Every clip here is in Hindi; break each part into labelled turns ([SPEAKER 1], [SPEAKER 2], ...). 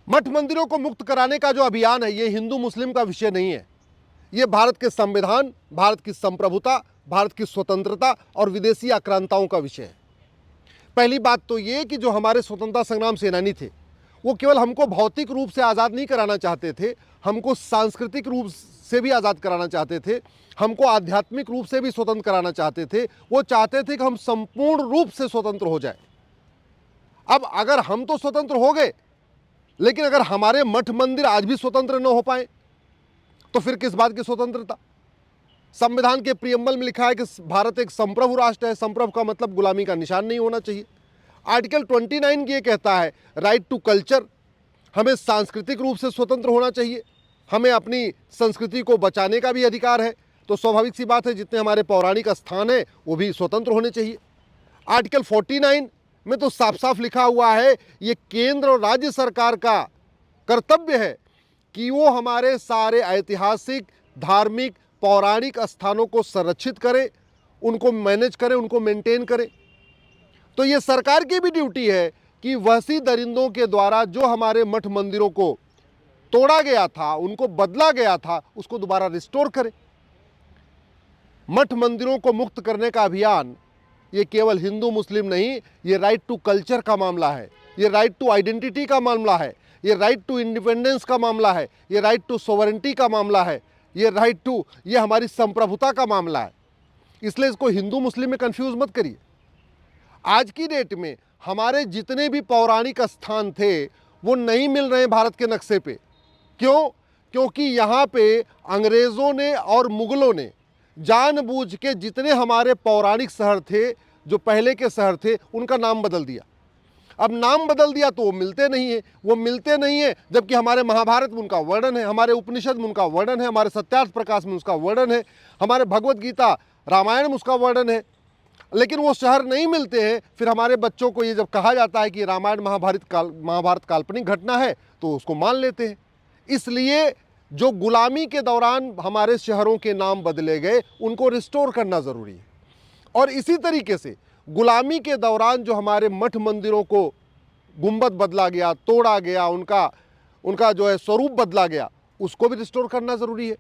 [SPEAKER 1] मठ मंदिरों को मुक्त कराने का जो अभियान है ये हिंदू मुस्लिम का विषय नहीं है। ये भारत के संविधान, भारत की संप्रभुता, भारत की स्वतंत्रता और विदेशी आक्रांताओं का विषय है। पहली बात तो ये कि जो हमारे स्वतंत्रता संग्राम सेनानी थे वो केवल हमको भौतिक रूप से आज़ाद नहीं कराना चाहते थे, हमको सांस्कृतिक रूप से भी आज़ाद कराना चाहते थे, हमको आध्यात्मिक रूप से भी स्वतंत्र कराना चाहते थे। वो चाहते थे कि हम संपूर्ण रूप से स्वतंत्र हो जाए। अब अगर हम तो स्वतंत्र हो गए, लेकिन अगर हमारे मठ मंदिर आज भी स्वतंत्र न हो पाए तो फिर किस बात की स्वतंत्रता? संविधान के प्रियम्बल में लिखा है कि भारत एक संप्रभु राष्ट्र है। संप्रभु का मतलब गुलामी का निशान नहीं होना चाहिए। आर्टिकल 29 ये कहता है राइट टू कल्चर, हमें सांस्कृतिक रूप से स्वतंत्र होना चाहिए, हमें अपनी संस्कृति को बचाने का भी अधिकार है। तो स्वाभाविक सी बात है जितने हमारे पौराणिक स्थान हैं वो भी स्वतंत्र होने चाहिए। आर्टिकल 49 में तो साफ साफ लिखा हुआ है ये केंद्र और राज्य सरकार का कर्तव्य है कि वो हमारे सारे ऐतिहासिक, धार्मिक, पौराणिक स्थानों को संरक्षित करे, उनको मैनेज करे, उनको मेंटेन करे। तो ये सरकार की भी ड्यूटी है कि वहशी दरिंदों के द्वारा जो हमारे मठ मंदिरों को तोड़ा गया था, उनको बदला गया था, उसको दोबारा रिस्टोर करे। मठ मंदिरों को मुक्त करने का अभियान ये केवल हिंदू मुस्लिम नहीं, ये राइट टू कल्चर का मामला है, ये राइट टू आइडेंटिटी का मामला है, ये राइट टू इंडिपेंडेंस का मामला है, ये राइट टू सोवरेंटी का मामला है, ये हमारी संप्रभुता का मामला है। इसलिए इसको हिंदू मुस्लिम में कंफ्यूज मत करिए। आज की डेट में हमारे जितने भी पौराणिक स्थान थे वो नहीं मिल रहे भारत के नक्शे पे। क्यों? क्योंकि यहाँ पे अंग्रेज़ों ने और मुगलों ने जानबूझ के जितने हमारे पौराणिक शहर थे, जो पहले के शहर थे, उनका नाम बदल दिया। अब नाम बदल दिया तो वो मिलते नहीं है, जबकि हमारे महाभारत में उनका वर्णन है, हमारे उपनिषद में उनका वर्णन है, हमारे सत्यार्थ प्रकाश में उसका वर्णन है, हमारे भगवत गीता रामायण में उसका वर्णन है, लेकिन वो शहर नहीं मिलते हैं। फिर हमारे बच्चों को ये जब कहा जाता है कि रामायण महाभारत काल्पनिक घटना है तो उसको मान लेते हैं। इसलिए जो गुलामी के दौरान हमारे शहरों के नाम बदले गए उनको रिस्टोर करना ज़रूरी है। और इसी तरीके से गुलामी के दौरान जो हमारे मठ मंदिरों को गुंबद बदला गया, तोड़ा गया, उनका जो है स्वरूप बदला गया, उसको भी रिस्टोर करना ज़रूरी है।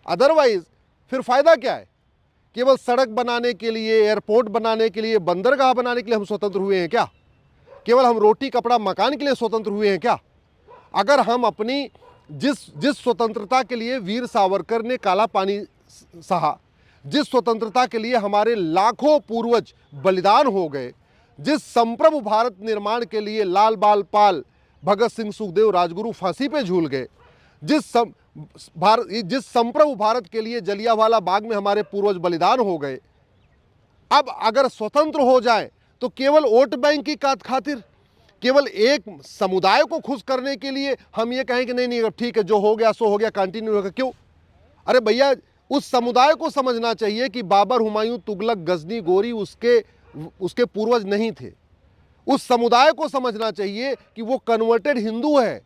[SPEAKER 1] अदरवाइज़ फिर फ़ायदा क्या है? केवल सड़क बनाने के लिए, एयरपोर्ट बनाने के लिए, बंदरगाह बनाने के लिए हम स्वतंत्र हुए हैं क्या? केवल हम रोटी कपड़ा मकान के लिए स्वतंत्र हुए हैं क्या? अगर हम अपनी जिस स्वतंत्रता के लिए वीर सावरकर ने काला पानी सहा, जिस स्वतंत्रता के लिए हमारे लाखों पूर्वज बलिदान हो गए, जिस संप्रभु भारत निर्माण के लिए लाल बाल पाल, भगत सिंह, सुखदेव, राजगुरु फांसी पे झूल गए, जिस संप्रभु भारत के लिए जलियांवाला बाग में हमारे पूर्वज बलिदान हो गए, अब अगर स्वतंत्र हो जाए तो केवल वोट बैंक की खातिर, केवल एक समुदाय को खुश करने के लिए हम ये कहें कि नहीं अब ठीक है, जो हो गया सो हो गया, कंटिन्यू होगा। क्यों? अरे भैया, उस समुदाय को समझना चाहिए कि बाबर, हुमायूं, तुगलक, गजनी, गोरी उसके पूर्वज नहीं थे। उस समुदाय को समझना चाहिए कि वो कन्वर्टेड हिंदू है।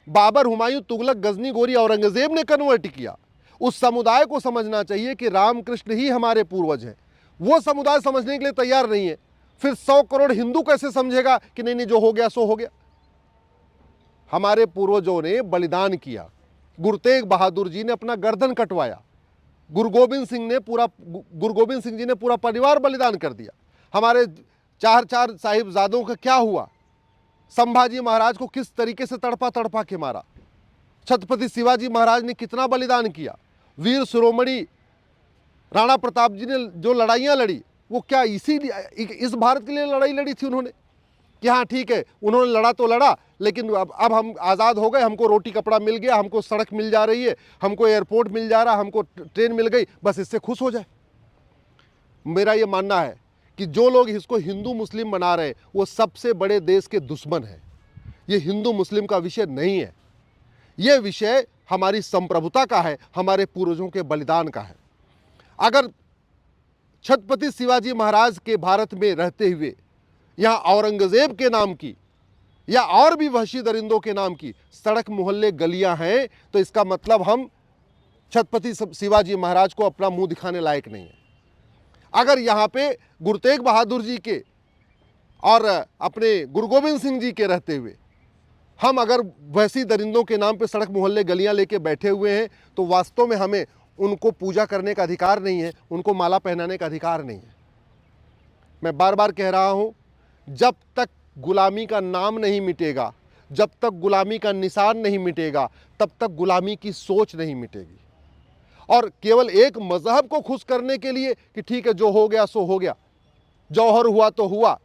[SPEAKER 1] बाबर, हुमायूं, तुगलक, गजनी, गोरी औरंगजेब ने कन्वर्ट किया। उस समुदाय को समझना चाहिए कि रामकृष्ण ही हमारे पूर्वज हैं। वो समुदाय समझने के लिए तैयार नहीं है। फिर 100 करोड़ हिंदू कैसे समझेगा कि नहीं जो हो गया सो हो गया? हमारे पूर्वजों ने बलिदान किया। गुरु तेग बहादुर जी ने अपना गर्दन कटवाया। गुरु गोबिंद सिंह जी ने पूरा परिवार बलिदान कर दिया। हमारे चार साहिबजादों का क्या हुआ? संभाजी महाराज को किस तरीके से तड़पा के मारा। छत्रपति शिवाजी महाराज ने कितना बलिदान किया। वीर शिरोमणि राणा प्रताप जी ने जो लड़ाइयाँ लड़ी, वो क्या इस भारत के लिए लड़ाई लड़ी थी उन्होंने? कि हाँ ठीक है, उन्होंने लड़ा तो लड़ा, लेकिन अब हम आज़ाद हो गए, हमको रोटी कपड़ा मिल गया, हमको सड़क मिल जा रही है, हमको एयरपोर्ट मिल जा रहा, हमको ट्रेन मिल गई, बस इससे खुश हो जाए। मेरा ये मानना है कि जो लोग इसको हिंदू मुस्लिम बना रहे वो सबसे बड़े देश के दुश्मन हैं। ये हिंदू मुस्लिम का विषय नहीं है, ये विषय हमारी संप्रभुता का है, हमारे पूर्वजों के बलिदान का है। अगर छत्रपति शिवाजी महाराज के भारत में रहते हुए यहाँ औरंगजेब के नाम की या और भी वहशी दरिंदों के नाम की सड़क, मोहल्ले, गलियां हैं, तो इसका मतलब हम छत्रपति शिवाजी महाराज को अपना मुंह दिखाने लायक नहीं है। अगर यहाँ पे गुरु तेग बहादुर जी के और अपने गुरु गोबिंद सिंह जी के रहते हुए हम अगर वैसी दरिंदों के नाम पे सड़क मोहल्ले गलियां लेके बैठे हुए हैं तो वास्तव में हमें उनको पूजा करने का अधिकार नहीं है, उनको माला पहनाने का अधिकार नहीं है। मैं बार बार कह रहा हूं, जब तक गुलामी का नाम नहीं मिटेगा, जब तक गुलामी का निशान नहीं मिटेगा, तब तक गुलामी की सोच नहीं मिटेगी। और केवल एक मजहब को खुश करने के लिए कि ठीक है जो हो गया सो हो गया, जौहर हुआ तो हुआ,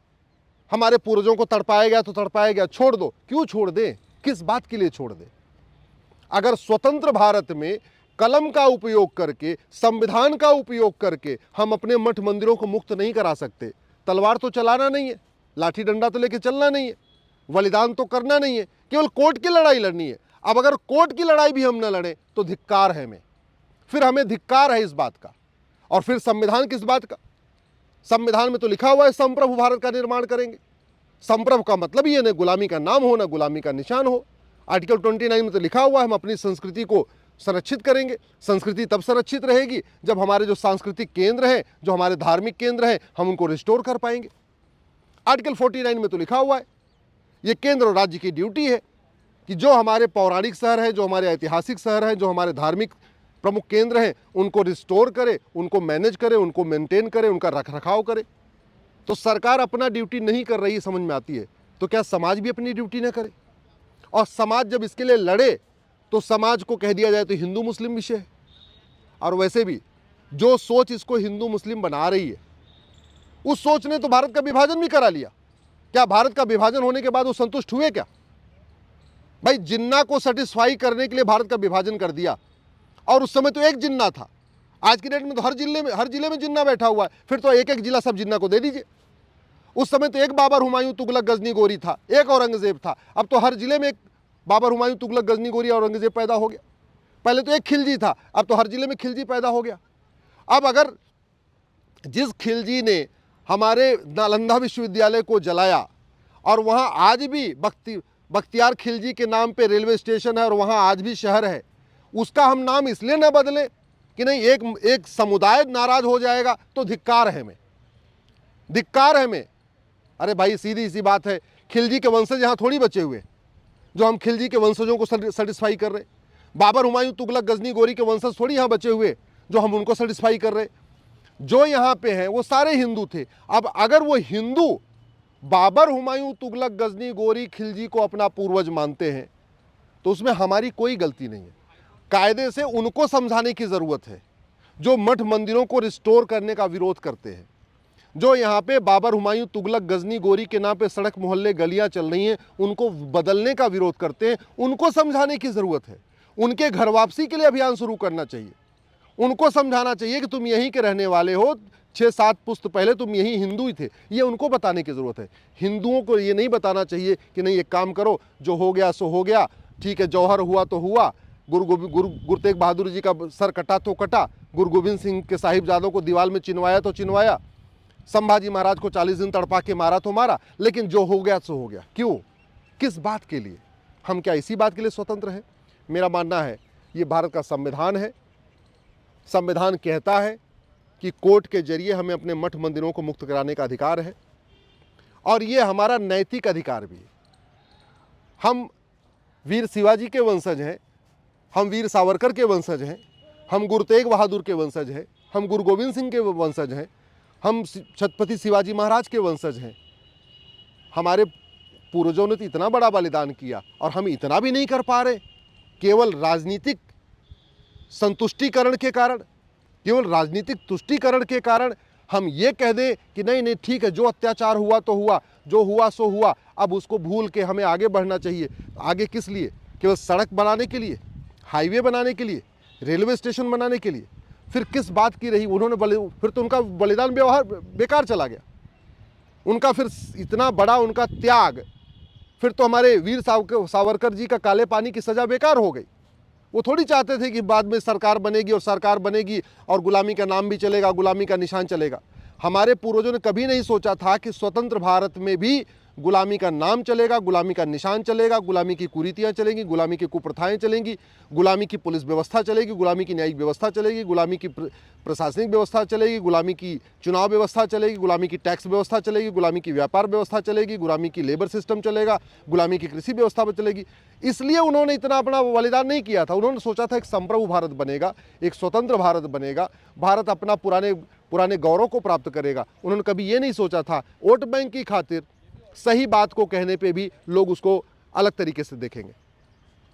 [SPEAKER 1] हमारे पूर्वजों को तड़पाया गया तो तड़पाया गया, छोड़ दो। क्यों छोड़ दें? किस बात के लिए छोड़ दें? अगर स्वतंत्र भारत में कलम का उपयोग करके, संविधान का उपयोग करके हम अपने मठ मंदिरों को मुक्त नहीं करा सकते, तलवार तो चलाना नहीं है, लाठी डंडा तो लेके चलना नहीं है, बलिदान तो करना नहीं है, केवल कोर्ट की लड़ाई लड़नी है। अब अगर कोर्ट की लड़ाई भी हम न लड़ें तो धिक्कार है हमें, फिर हमें धिक्कार है इस बात का। और फिर संविधान किस बात का? संविधान में तो लिखा हुआ है संप्रभु भारत का निर्माण करेंगे। संप्रभु का मतलब ही है ना गुलामी का नाम हो, ना गुलामी का निशान हो। आर्टिकल 29 में तो लिखा हुआ है हम अपनी संस्कृति को संरक्षित करेंगे। संस्कृति तब संरक्षित रहेगी जब हमारे जो सांस्कृतिक केंद्र हैं, जो हमारे धार्मिक केंद्र हैं, हम उनको रिस्टोर कर पाएंगे। आर्टिकल 49 में तो लिखा हुआ है ये केंद्र और राज्य की ड्यूटी है कि जो हमारे पौराणिक शहर हैं, जो हमारे ऐतिहासिक शहर हैं, जो हमारे धार्मिक प्रमुख केंद्र हैं, उनको रिस्टोर करे, उनको मैनेज करे, उनको मेंटेन करे, उनका रखरखाव करे। तो सरकार अपना ड्यूटी नहीं कर रही समझ में आती है, तो क्या समाज भी अपनी ड्यूटी न करे? और समाज जब इसके लिए लड़े तो समाज को कह दिया जाए तो हिंदू मुस्लिम विषय है। और वैसे भी जो सोच इसको हिंदू मुस्लिम बना रही है, उस सोच ने तो भारत का विभाजन भी करा लिया। क्या भारत का विभाजन होने के बाद वो संतुष्ट हुए क्या? भाई जिन्ना को सेटिस्फाई करने के लिए भारत का विभाजन कर दिया, और उस समय तो एक जिन्ना था। आज की डेट में तो हर जिले में जिन्ना बैठा हुआ है, फिर तो एक एक जिला सब जिन्ना को दे दीजिए। उस समय तो एक बाबर हुमायूं तुगलक गजनी गोरी था, एक औरंगजेब था, अब तो हर जिले में एक बाबर हुमायूं तुगलक गजनी गोरी औरंगजेब पैदा हो गया। पहले तो एक खिलजी था, अब तो हर जिले में खिलजी पैदा हो गया। अब अगर जिस खिलजी ने हमारे नालंदा विश्वविद्यालय को जलाया और वहाँ आज भी बख्तियार खिलजी के नाम पे रेलवे स्टेशन है और वहाँ आज भी शहर है, उसका हम नाम इसलिए न बदलें कि नहीं एक समुदाय नाराज हो जाएगा, तो धिक्कार है हमें, धिक्कार है हमें। अरे भाई सीधी सी बात है, खिलजी के वंशज यहाँ थोड़ी बचे हुए जो हम खिलजी के वंशजों को सेटिस्फाई कर रहे। बाबर हुमायूं तुगलक गजनी गोरी के वंशज थोड़ी यहाँ बचे हुए जो हम उनको सेटिस्फाई कर रहे। जो यहाँ पे हैं वो सारे हिंदू थे। अब अगर वो हिंदू बाबर हुमायूं तुगलक गजनी गोरी खिलजी को अपना पूर्वज मानते हैं तो उसमें हमारी कोई गलती नहीं है। कायदे से उनको समझाने की ज़रूरत है जो मठ मंदिरों को रिस्टोर करने का विरोध करते हैं, जो यहाँ पे बाबर हुमायूं तुगलक गजनी गोरी के नाम पे सड़क मोहल्ले गलियाँ चल रही हैं उनको बदलने का विरोध करते हैं। उनको समझाने की ज़रूरत है, उनके घर वापसी के लिए अभियान शुरू करना चाहिए। उनको समझाना चाहिए कि तुम यहीं के रहने वाले हो, 6-7 पुश्त पहले तुम यहीं हिंदू ही थे, ये उनको बताने की ज़रूरत है। हिंदुओं को ये नहीं बताना चाहिए कि नहीं एक काम करो, जो हो गया सो हो गया, ठीक है, जौहर हुआ तो हुआ, गुरु तेग बहादुर जी का सर कटा तो कटा, गुरु गोविंद सिंह के साहिबजादों को दीवार में चिनवाया तो चिनवाया, संभाजी महाराज को 40 दिन तड़पा के मारा तो मारा, लेकिन जो हो गया सो हो गया। क्यों? किस बात के लिए? हम क्या इसी बात के लिए स्वतंत्र हैं? मेरा मानना है ये भारत का संविधान है। संविधान कहता है कि कोर्ट के जरिए हमें अपने मठ मंदिरों को मुक्त कराने का अधिकार है और ये हमारा नैतिक अधिकार भी है। हम वीर शिवाजी के वंशज हैं, हम वीर सावरकर के वंशज हैं, हम गुरु तेग बहादुर के वंशज हैं, हम गुरु गोविंद सिंह के वंशज हैं, हम छत्रपति शिवाजी महाराज के वंशज हैं। हमारे पूर्वजों ने तो इतना बड़ा बलिदान किया और हम इतना भी नहीं कर पा रहे। केवल राजनीतिक संतुष्टिकरण के कारण, केवल राजनीतिक तुष्टिकरण के कारण हम ये कह दें कि नहीं नहीं ठीक है, जो अत्याचार हुआ तो हुआ, जो हुआ सो हुआ, अब उसको भूल के हमें आगे बढ़ना चाहिए। आगे किस लिए? केवल सड़क बनाने के लिए, हाईवे बनाने के लिए, रेलवे स्टेशन बनाने के लिए? फिर किस बात की रही? उन्होंने फिर तो उनका बलिदान व्यवहार बेकार चला गया, उनका फिर इतना बड़ा उनका त्याग, फिर तो हमारे वीर सावरकर जी का काले पानी की सज़ा बेकार हो गई। वो थोड़ी चाहते थे कि बाद में सरकार बनेगी और सरकार बनेगी और गुलामी का नाम भी चलेगा, गुलामी का निशान चलेगा। हमारे पूर्वजों ने कभी नहीं सोचा था कि स्वतंत्र भारत में भी गुलामी का नाम चलेगा, गुलामी का निशान चलेगा, गुलामी की कुरीतियाँ चलेंगी, गुलामी की कुप्रथाएं चलेंगी, गुलामी की पुलिस व्यवस्था चलेगी, गुलामी की न्यायिक व्यवस्था चलेगी, गुलामी की प्रशासनिक व्यवस्था चलेगी, गुलामी की चुनाव व्यवस्था चलेगी, गुलामी की टैक्स व्यवस्था चलेगी, गुलामी की व्यापार व्यवस्था चलेगी, गुलामी की लेबर सिस्टम चलेगा, गुलामी की कृषि व्यवस्था चलेगी। इसलिए उन्होंने इतना अपना बलिदान नहीं किया था। उन्होंने सोचा था एक संप्रभु भारत बनेगा, एक स्वतंत्र भारत बनेगा, भारत अपना पुराने गौरव को प्राप्त करेगा। उन्होंने कभी ये नहीं सोचा था वोट बैंक की खातिर सही बात को कहने पे भी लोग उसको अलग तरीके से देखेंगे।